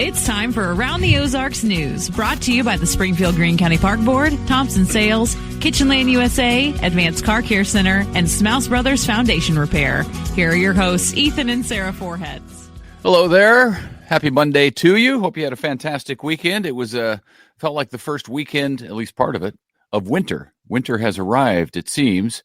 It's time for Around the Ozarks News, brought to you by the Springfield Greene County Park Board, Thompson Sales, Kitchen Lane USA, Advanced Car Care Center, and Smouse Brothers Foundation Repair. Here are your hosts, Ethan and Sarah Foreheads. Hello there. Happy Monday to you. Hope you had a fantastic weekend. It was felt like the first weekend, at least part of it, of winter. Winter has arrived, it seems.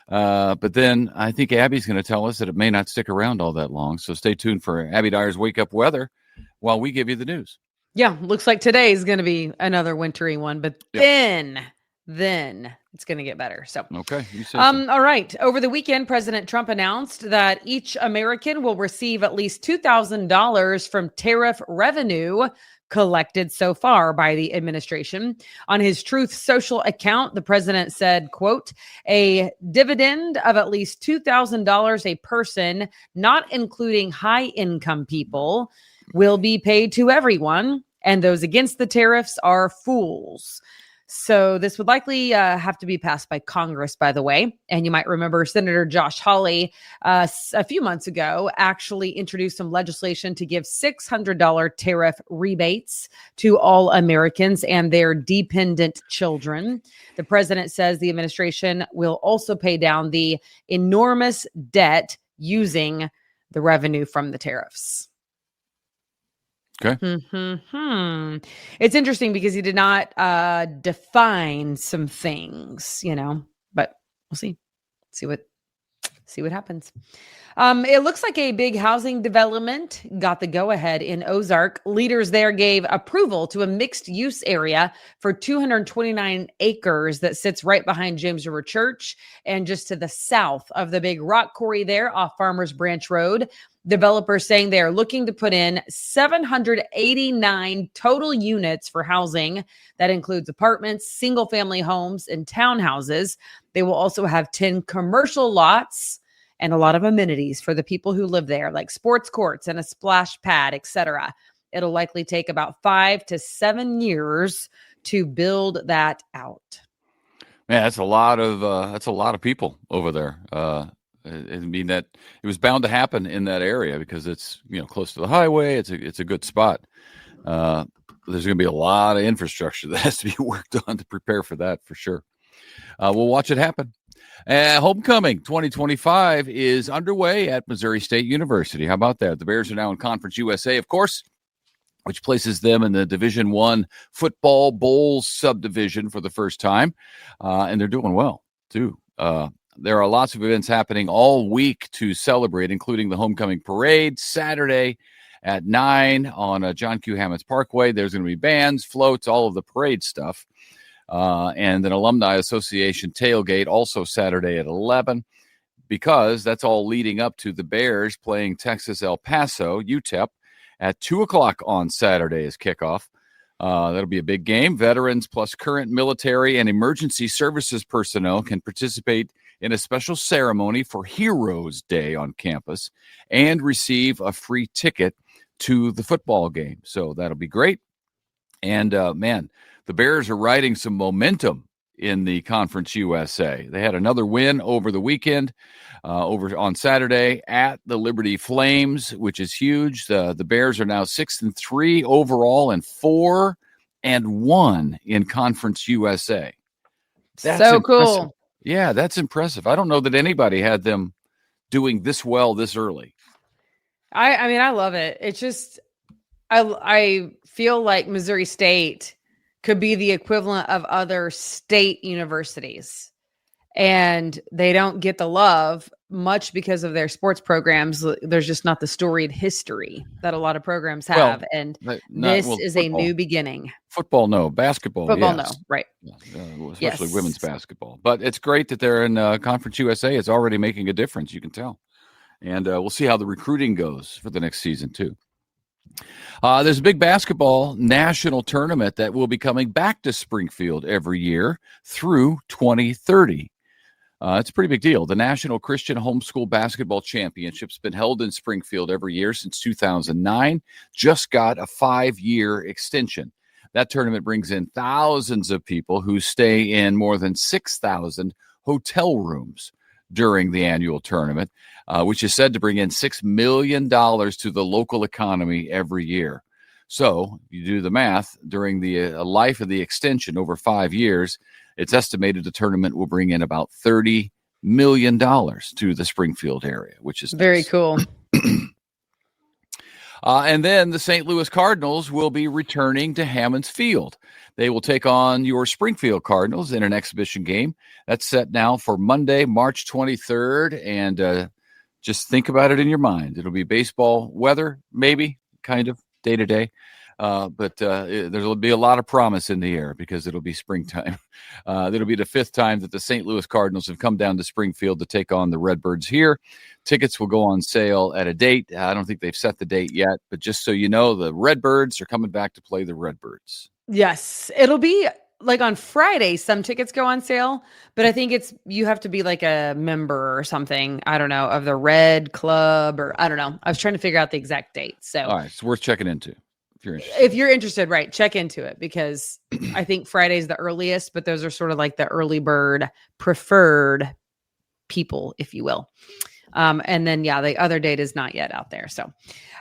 But then I think Abby's going to tell us that it may not stick around all that long. So stay tuned for Abby Dyer's Wake Up Weather while we give you the news. Yeah, looks like today is going to be another wintry one, but then it's going to get better. So, okay. You say so. All right. Over the weekend, President Trump announced that each American will receive at least $2,000 from tariff revenue collected so far by the administration. On his Truth Social account, the president said, quote, a dividend of at least $2,000 a person, not including high income people, will be paid to everyone, and those against the tariffs are fools. So this would likely have to be passed by Congress, by the way. And you might remember Senator Josh Hawley a few months ago actually introduced some legislation to give $600 tariff rebates to all Americans and their dependent children. The president says the administration will also pay down the enormous debt using the revenue from the tariffs. Okay. It's interesting because he did not define some things, but we'll see what happens. It looks like a big housing development got the go-ahead in Ozark. Leaders there gave approval to a mixed-use area for 229 acres that sits right behind James River Church and just to the south of the big rock quarry there off Farmers Branch Road. Developers saying they are looking to put in 789 total units for housing. That includes apartments, single-family homes, and townhouses. They will also have 10 commercial lots and a lot of amenities for the people who live there, like sports courts and a splash pad, etc. It'll likely take about 5 to 7 years to build that out. Man, that's a lot of people over there. I mean that it was bound to happen in that area because it's close to the highway. It's a good spot. There's going to be a lot of infrastructure that has to be worked on to prepare for that for sure. We'll watch it happen. Homecoming 2025 is underway at Missouri State University. How about that? The Bears are now in Conference USA, of course, which places them in the Division I football bowl subdivision for the first time, and they're doing well too. There are lots of events happening all week to celebrate, including the homecoming parade Saturday at 9 on John Q. Hammonds Parkway. There's going to be bands, floats, all of the parade stuff. And an Alumni Association tailgate also Saturday at 11, because that's all leading up to the Bears playing Texas El Paso, UTEP, at 2 o'clock on Saturday as kickoff. That'll be a big game. Veterans plus current military and emergency services personnel can participate in a special ceremony for Heroes Day on campus and receive a free ticket to the football game. So that'll be great. And, man, the Bears are riding some momentum in the Conference USA. They had another win over the weekend, over on Saturday at the Liberty Flames, which is huge. The Bears are now 6-3 overall and 4-1 in Conference USA. That's so impressive. cool. Yeah, that's impressive. I don't know that anybody had them doing this well this early. I mean, I love it. It's just, I feel like Missouri State could be the equivalent of other state universities. And they don't get the love much because of their sports programs. There's just not the storied history that a lot of programs have. This is a new beginning. Football, no. Basketball, Football, yes. no. Right. Especially women's basketball. But it's great that they're in Conference USA. It's already making a difference, you can tell. And we'll see how the recruiting goes for the next season, too. There's a big basketball national tournament that will be coming back to Springfield every year through 2030. It's a pretty big deal. The National Christian Homeschool Basketball Championship's been held in Springfield every year since 2009, just got a 5-year extension. That tournament brings in thousands of people who stay in more than 6,000 hotel rooms during the annual tournament, which is said to bring in $6 million to the local economy every year. So you do the math during the life of the extension over 5 years. It's estimated the tournament will bring in about $30 million to the Springfield area, which is very nice. cool. And then the St. Louis Cardinals will be returning to Hammons Field. They will take on your Springfield Cardinals in an exhibition game. That's set now for Monday, March 23rd. And just think about it in your mind. It'll be baseball weather, maybe, kind of, day to day. But there'll be a lot of promise in the air because it'll be springtime. It'll be the 5th time that the St. Louis Cardinals have come down to Springfield to take on the Redbirds here. Tickets will go on sale at a date. I don't think they've set the date yet, but just so you know, the Redbirds are coming back to play the Redbirds. Yes, it'll be like on Friday, some tickets go on sale, but I think you have to be like a member or something. I don't know, of the Red Club, or I don't know. I was trying to figure out the exact date. So, all right, it's worth checking into. If you're interested, right, check into it, because I think Friday's the earliest, but those are sort of like the early bird preferred people, if you will. And then, the other date is not yet out there. So,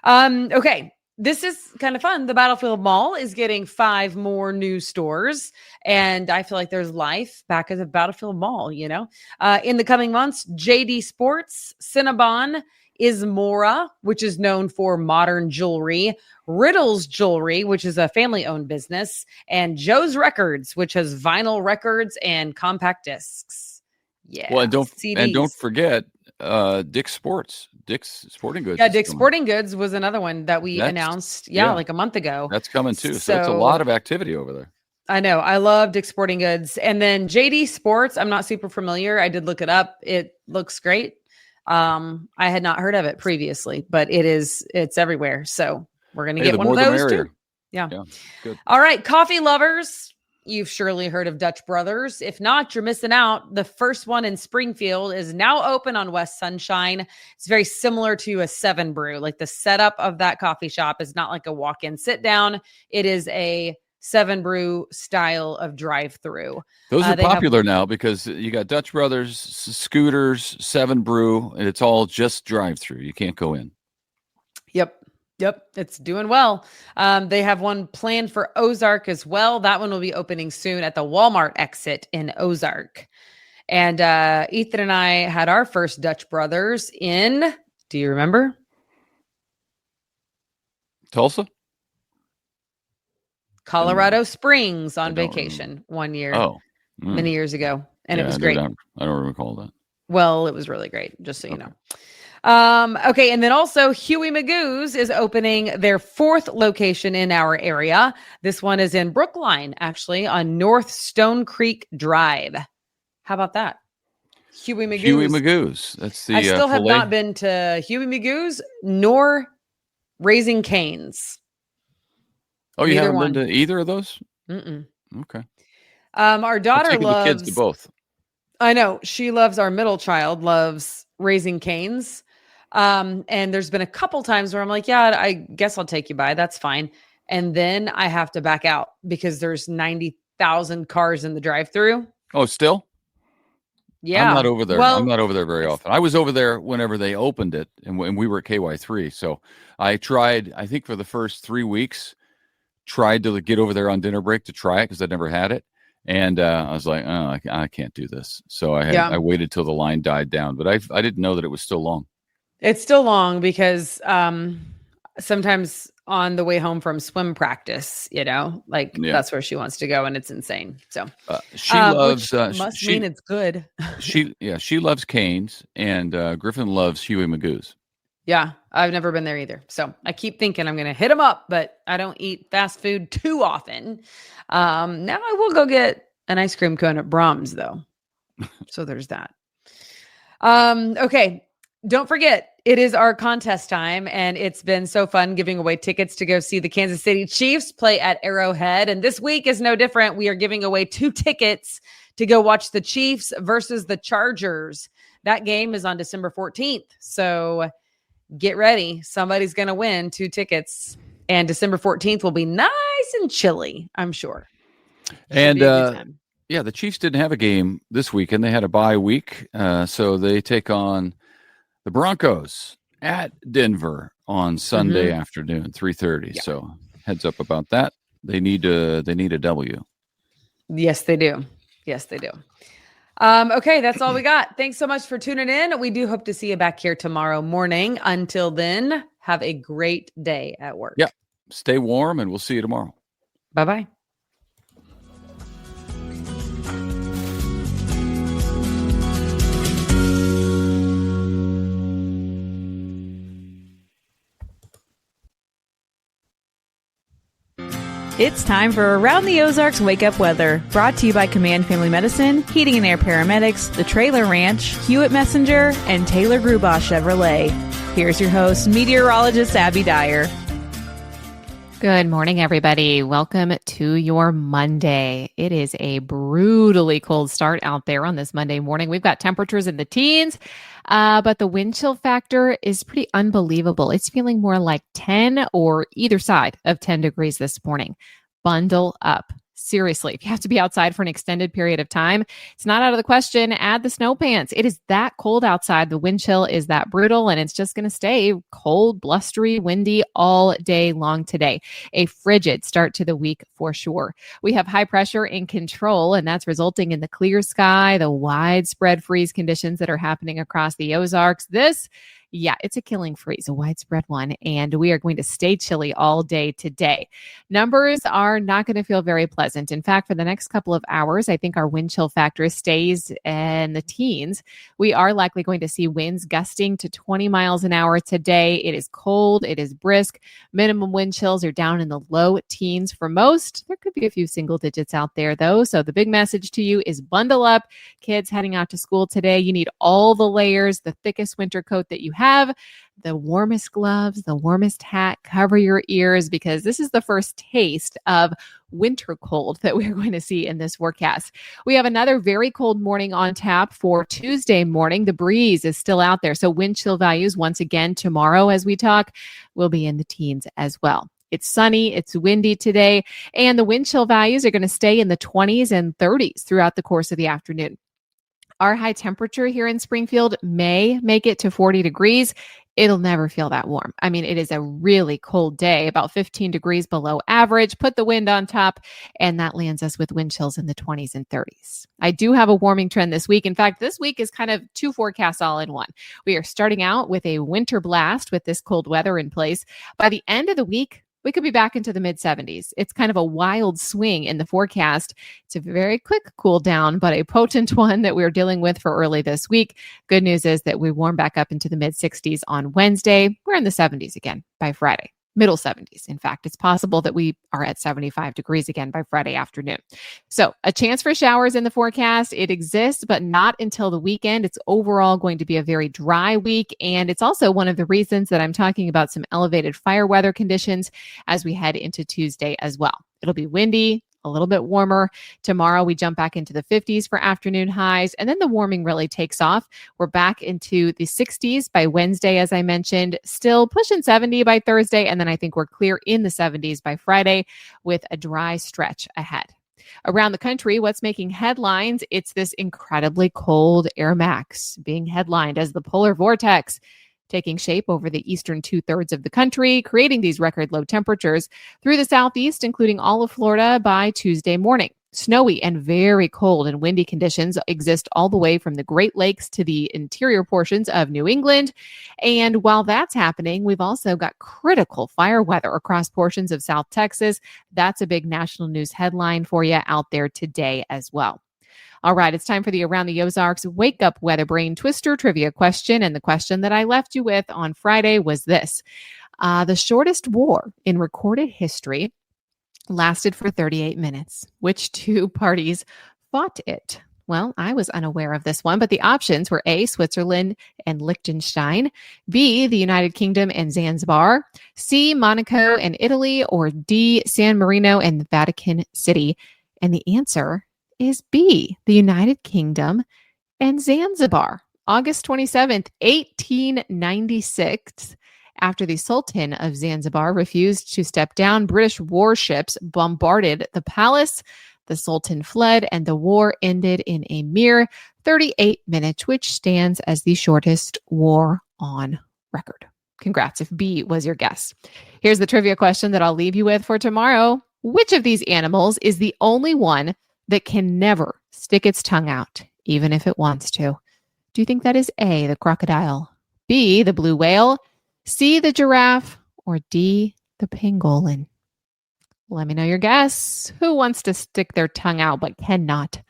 okay. This is kind of fun. The Battlefield Mall is getting 5 more new stores, and I feel like there's life back at the Battlefield Mall, in the coming months. JD Sports, Cinnabon, Ismora, which is known for modern jewelry, Riddle's Jewelry, which is a family-owned business, and Joe's Records, which has vinyl records and compact discs. Yeah. Well, and don't forget Dick's Sporting Goods. Yeah, Dick's Sporting Goods was another one that we announced, like a month ago. That's coming too. So it's a lot of activity over there. I know. I love Dick's Sporting Goods. And then JD Sports, I'm not super familiar. I did look it up. It looks great. I had not heard of it previously, but it's everywhere. So we're going to get one of those too. Yeah. Good. All right. Coffee lovers. You've surely heard of Dutch Brothers. If not, you're missing out. The first one in Springfield is now open on West Sunshine. It's very similar to a 7 Brew. Like, the setup of that coffee shop is not like a walk-in sit down. It is a 7 Brew style of drive-through. Those are popular now because you got Dutch Brothers, Scooters, 7 Brew, and it's all just drive-through. You can't go in. Yep. It's doing well. They have one planned for Ozark as well. That one will be opening soon at the Walmart exit in Ozark. And Ethan and I had our first Dutch Brothers in, do you remember? Tulsa? Colorado Springs on vacation one year. Many years ago. And it was great. I don't recall that. Well, it was really great, just so you know. Okay. And then also Huey Magoo's is opening their 4th location in our area. This one is in Brookline, actually, on North Stone Creek Drive. How about that? Huey Magoo's. That's the. I still have not been to Huey Magoo's nor Raising Cane's. Oh, you haven't been to either of those? Mm-mm. Okay. Our daughter loves the kids to both. I know. She loves, our middle child loves Raising Cane's. And there's been a couple times where I'm like, yeah, I guess I'll take you by. That's fine. And then I have to back out because there's 90,000 cars in the drive-thru. Oh, still? Yeah. I'm not over there. I'm not over there very often. I was over there whenever they opened it, and we were at KY3. So I tried, I think for the first 3 weeks, tried to get over there on dinner break to try it because I'd never had it. And I was like, oh, I can't do this. So I waited till the line died down, but I didn't know that it was still long. It's still long because sometimes on the way home from swim practice, that's where she wants to go, and it's insane. So she loves. Must mean it's good. She loves Cane's, and Griffin loves Huey Magoo's. Yeah, I've never been there either. So I keep thinking I'm going to hit them up, but I don't eat fast food too often. Now I will go get an ice cream cone at Brahms, though. So there's that. Okay. Don't forget, it is our contest time, and it's been so fun giving away tickets to go see the Kansas City Chiefs play at Arrowhead. And this week is no different. We are giving away 2 tickets to go watch the Chiefs versus the Chargers. That game is on December 14th. So get ready. Somebody's going to win 2 tickets, and December 14th will be nice and chilly, I'm sure. And the Chiefs didn't have a game this week, and they had a bye week. So they take on the Broncos at Denver on Sunday afternoon, 3:30. Yeah. So heads up about that. They need a W. Yes, they do. Okay, that's all we got. Thanks so much for tuning in. We do hope to see you back here tomorrow morning. Until then, have a great day at work. Yeah. Stay warm, and we'll see you tomorrow. Bye-bye. It's time for Around the Ozarks Wake Up Weather, brought to you by Command Family Medicine, Heating and Air Paramedics, The Trailer Ranch, Hewitt Messenger, and Taylor Grubaugh Chevrolet. Here's your host, meteorologist Abby Dyer. Good morning, everybody. Welcome to your Monday. It is a brutally cold start out there on this Monday morning. We've got temperatures in the teens, but the wind chill factor is pretty unbelievable. It's feeling more like 10 or either side of 10 degrees this morning. Bundle up. Seriously, if you have to be outside for an extended period of time, it's not out of the question. Add the snow pants. It is that cold outside. The wind chill is that brutal, and it's just going to stay cold, blustery, windy all day long today. A frigid start to the week for sure. We have high pressure in control, and that's resulting in the clear sky, the widespread freeze conditions that are happening across the Ozarks. It's a killing freeze, a widespread one, and we are going to stay chilly all day today. Numbers are not going to feel very pleasant. In fact, for the next couple of hours, I think our wind chill factor stays in the teens. We are likely going to see winds gusting to 20 miles an hour today. It is cold. It is brisk. Minimum wind chills are down in the low teens for most. There could be a few single digits out there, though. So the big message to you is bundle up. Kids heading out to school today, you need all the layers, the thickest winter coat that you have, the warmest gloves, the warmest hat, cover your ears, because this is the first taste of winter cold that we're going to see in this forecast. We have another very cold morning on tap for Tuesday morning. The breeze is still out there. So wind chill values once again tomorrow as we talk will be in the teens as well. It's sunny, it's windy today, and the wind chill values are going to stay in the 20s and 30s throughout the course of the afternoon. Our high temperature here in Springfield may make it to 40 degrees. It'll never feel that warm. I mean, it is a really cold day, about 15 degrees below average. Put the wind on top, and that lands us with wind chills in the 20s and 30s. I do have a warming trend this week. In fact, this week is kind of two forecasts all in one. We are starting out with a winter blast with this cold weather in place. By the end of the week, we could be back into the mid-70s. It's kind of a wild swing in the forecast. It's a very quick cool down, but a potent one that we're dealing with for early this week. Good news is that we warm back up into the mid-60s on Wednesday. We're in the 70s again by Friday. Middle 70s. In fact, it's possible that we are at 75 degrees again by Friday afternoon. So a chance for showers in the forecast. It exists, but not until the weekend. It's overall going to be a very dry week. And it's also one of the reasons that I'm talking about some elevated fire weather conditions as we head into Tuesday as well. It'll be windy, a little bit warmer. Tomorrow, we jump back into the 50s for afternoon highs, and then the warming really takes off. We're back into the 60s by Wednesday, as I mentioned, still pushing 70 by Thursday, and then I think we're clear in the 70s by Friday with a dry stretch ahead. Around the country, what's making headlines? It's this incredibly cold air max being headlined as the polar vortex taking shape over the eastern 2/3 of the country, creating these record low temperatures through the southeast, including all of Florida by Tuesday morning. Snowy and very cold and windy conditions exist all the way from the Great Lakes to the interior portions of New England. And while that's happening, we've also got critical fire weather across portions of South Texas. That's a big national news headline for you out there today as well. All right, it's time for the Around the Ozarks Wake Up Weather Brain Twister trivia question. And the question that I left you with on Friday was this. The shortest war in recorded history lasted for 38 minutes. Which two parties fought it? Well, I was unaware of this one, but the options were A, Switzerland and Liechtenstein, B, the United Kingdom and Zanzibar, C, Monaco and Italy, or D, San Marino and the Vatican City. And the answer is B, the United Kingdom and Zanzibar. August 27th, 1896, after the Sultan of Zanzibar refused to step down, British warships bombarded the palace. The Sultan fled, and the war ended in a mere 38 minutes, which stands as the shortest war on record. Congrats if B was your guess. Here's the trivia question that I'll leave you with for tomorrow. Which of these animals is the only one that can never stick its tongue out, even if it wants to? Do you think that is A, the crocodile, B, the blue whale, C, the giraffe, or D, the pangolin? Let me know your guess. Who wants to stick their tongue out but cannot?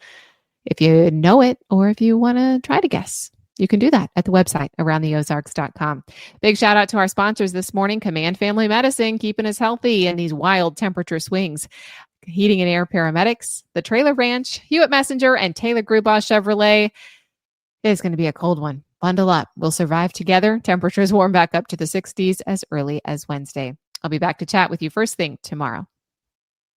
If you know it, or if you want to try to guess, you can do that at the website aroundtheozarks.com. Big shout out to our sponsors this morning, Command Family Medicine, keeping us healthy in these wild temperature swings. Heating and Air Paramedics, the Trailer Ranch, Hewitt Messenger, and Taylor Grubaugh Chevrolet. It's going to be a cold one. Bundle up. We'll survive together. Temperatures warm back up to the 60s as early as Wednesday. I'll be back to chat with you first thing tomorrow.